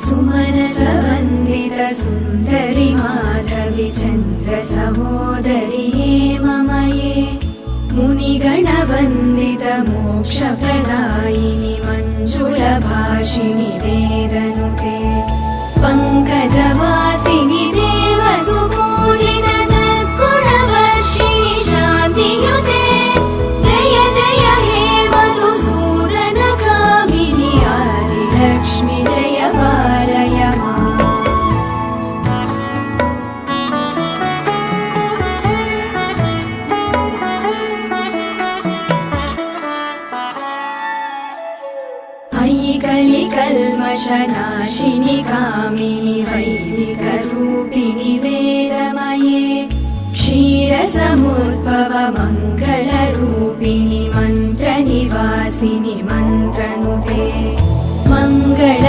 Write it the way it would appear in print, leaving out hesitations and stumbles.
सुमनसवन्दित सुन्दरि माधवि चन्द्र सहोदरि हेममये मुनिगणवन्दित मोक्षप्रदायिनि मञ्जुलभाषिणि वेदनुते पङ्कजवासिनि देवसुपूजित सद्गुणवर्षिणि शान्तियुते जय जय हे मधुसूदन कामिनि आदिलक्ष्मि जय पालय माम्। अयि कलिकल्मषनाशिनि कामिनि वैदिकरूपिणि वेदमये क्षीरसमुद्भव मङ्गलरूपिणि मन्त्रनिवासिनि मन्त्रनुते मङ्गल